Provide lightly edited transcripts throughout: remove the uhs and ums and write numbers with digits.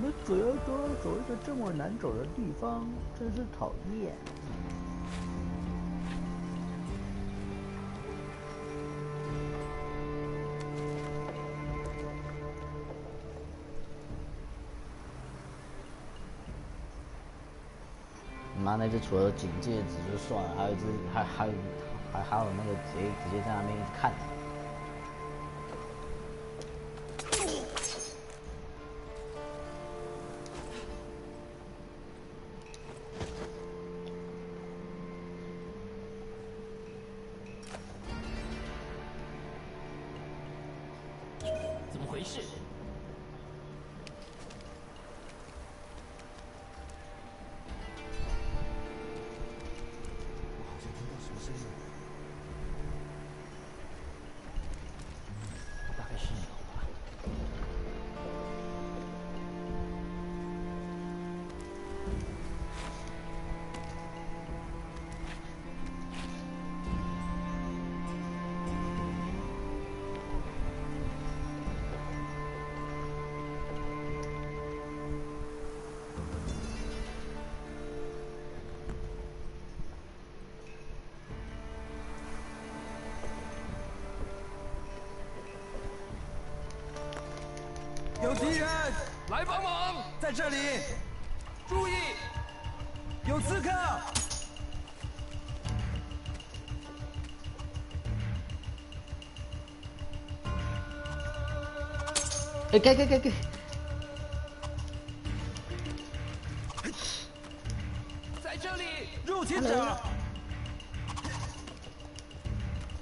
我主要都要走一个这么难走的地方，真是讨厌。妈，那只除了警戒值就算了，还有一只还有那个直接在那边一直看。怎么回事？我好像听到什么声音。大概是鸟吧。有敌人，来帮忙！在这里！注意！有刺客！哎，给！在这里！入侵者！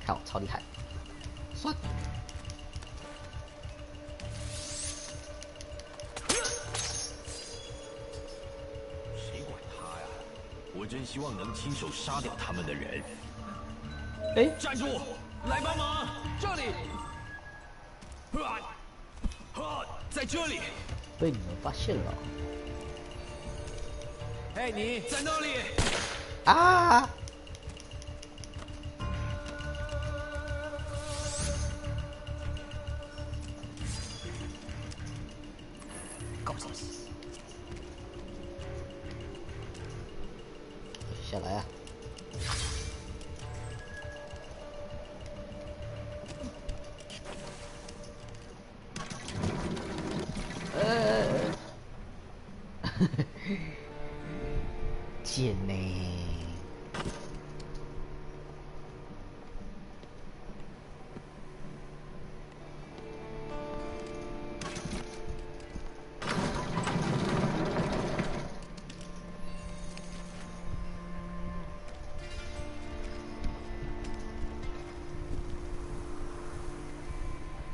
靠，超厉害！算。谁管他呀？我真希望能亲手杀掉他们的人。哎，站住！来帮忙！这里！在这里！被你们发现了！哎，你在那里！啊！搞什么事？下来啊！贱呢？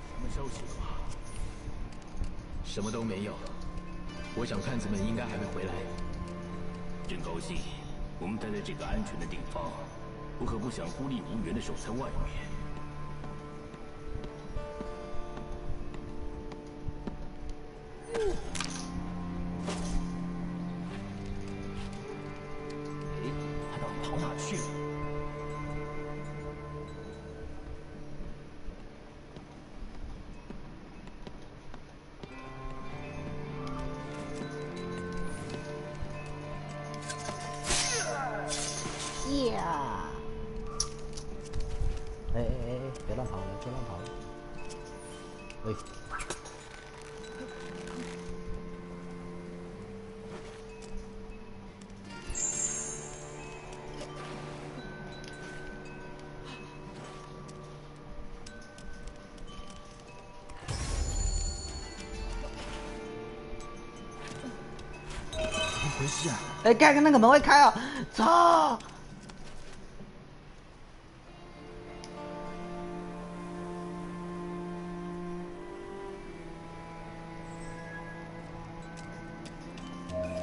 什么消息了吗？什么都没有。我想探子们应该还没回来。真高兴，我们待在这个安全的地方。我可不想孤立无援的守在外面。哎，他到底跑哪去了？呀！哎，别乱跑了，别乱跑了！哎，怎么回事啊？哎，看那个门会开哦！操！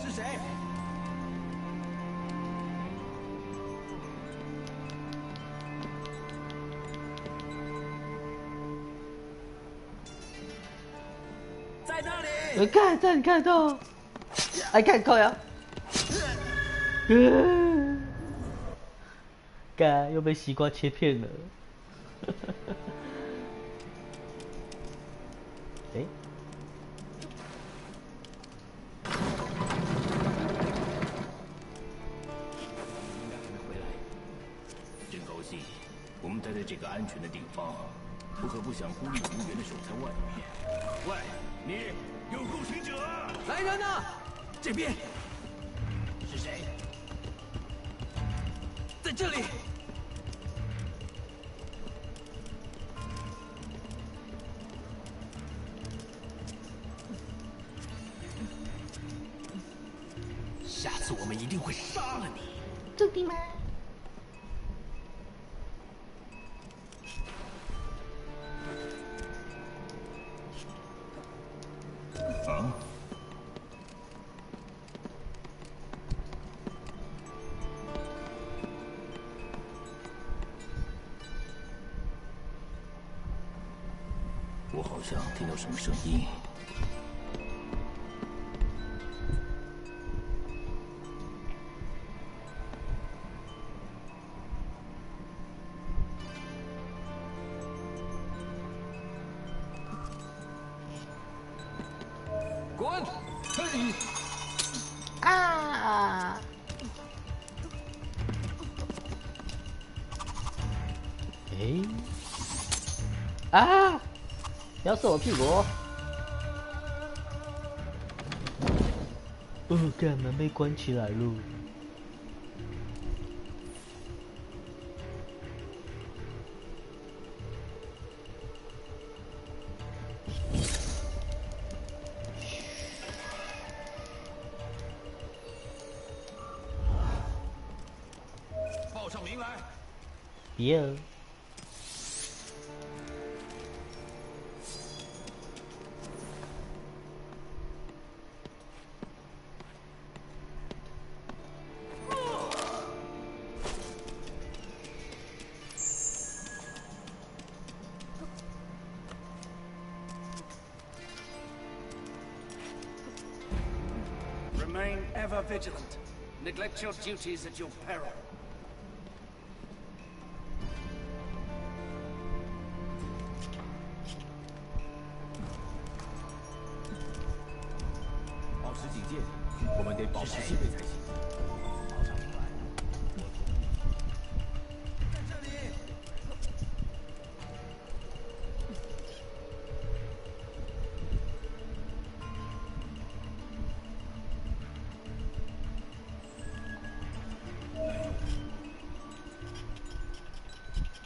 是谁？在那里！看到，哎，看靠呀！干又被西瓜切片了。哎，这个安全的地方，我可不想孤立无援的守在外面。喂，你有入侵者！来人呐！这边是谁？在这里。下次我们一定会杀了你。真的吗？啊？我好像听到什么声音。滚！嘿！啊！哎！啊！不要射我屁股！干门被关起来了。报上名来。别！Remain ever vigilant. Neglect your duties at your peril. 保持警戒，我们得保持戒备才行。报上名来。在这里。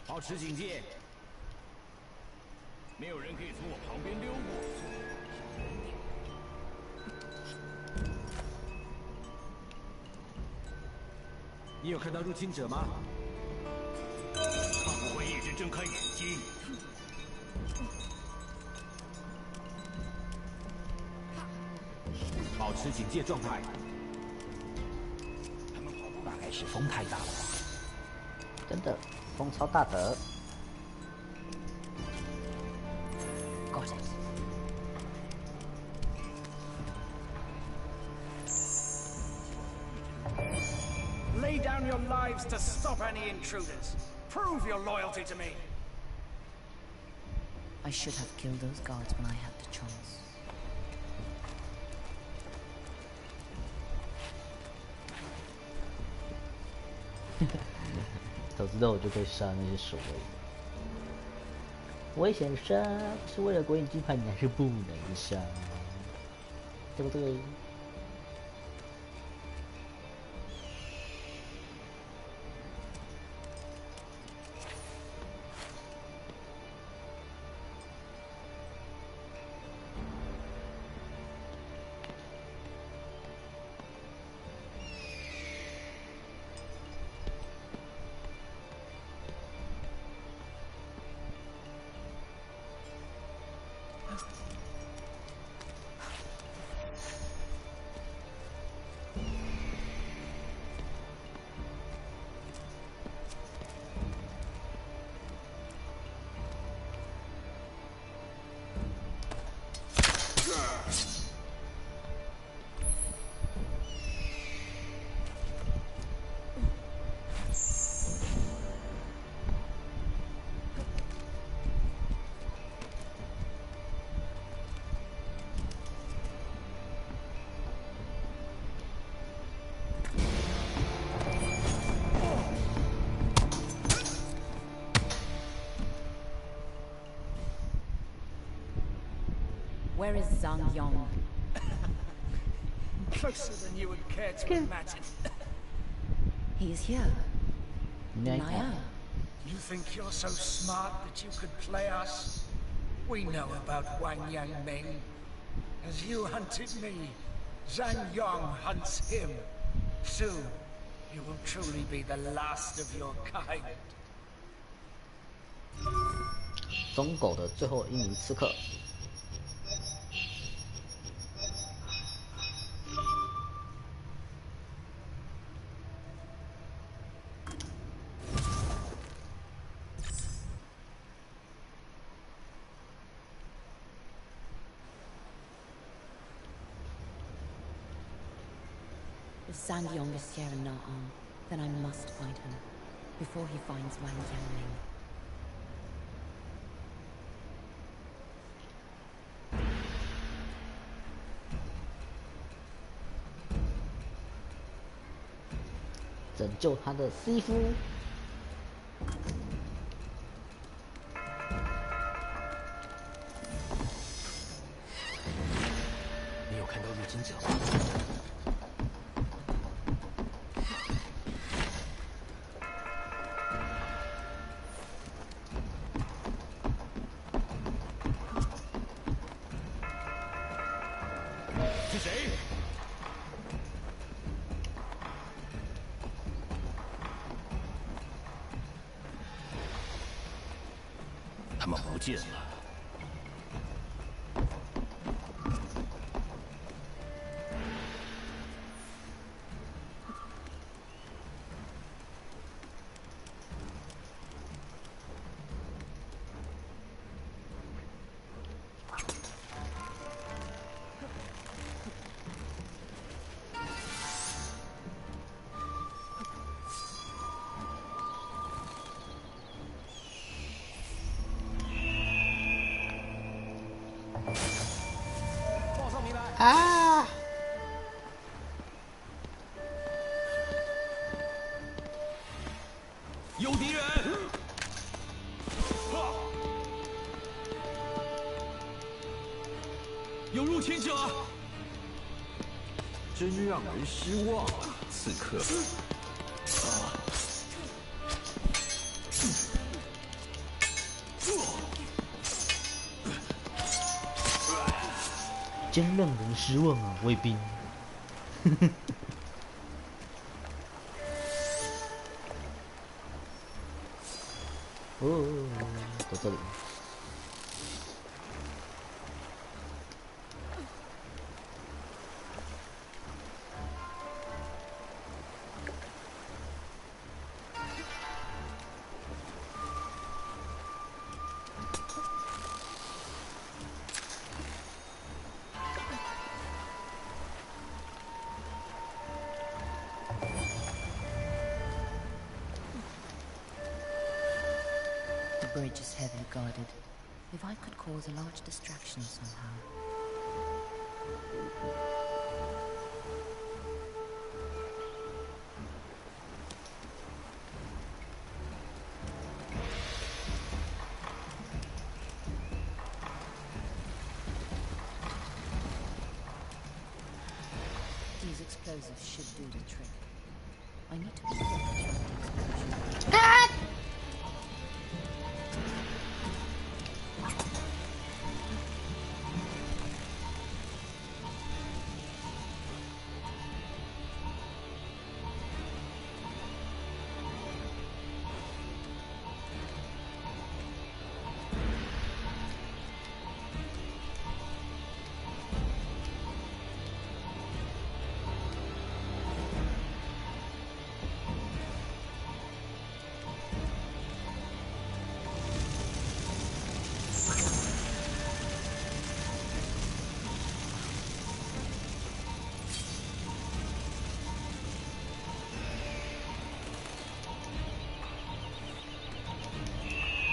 保持警戒，没有人可以从我旁边溜过。你有看到入侵者吗？他不会一直睁开眼睛。保持警戒状态。他们跑步大概是风太大了吧？真的，风超大的。Lay down your lives to stop any intruders. Prove your loyalty to me. I should have killed those guards when I had the chance. 早知道我就可以杀那些守卫的。我也想杀，是为了国营金牌，你还是不能杀，对不对？ Where is Zhang Yong? Closer than you would care to imagine. He is here. Naya. You think you're so smart that you could play us? We know about Wang Yangming. As you hunted me, Zhang Yong hunts him. Soon, you will truly be the last of your kind. 疯狗的最后一名刺客。If Zhang Yong is here in Na'an, then I must find him before he finds Wang Yangming. "拯救他的师傅。你有看到入侵者吗？是谁？他们不见了。啊！有敌人！有入侵者！真让人失望啊，刺客！真让人失望啊，卫兵。哦，到这里。The bridge is heavily guarded. If I could cause a large distraction somehow. These explosives should do the trick. I need to be quick about the explosion.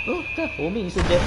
哦，看活命一瞬间。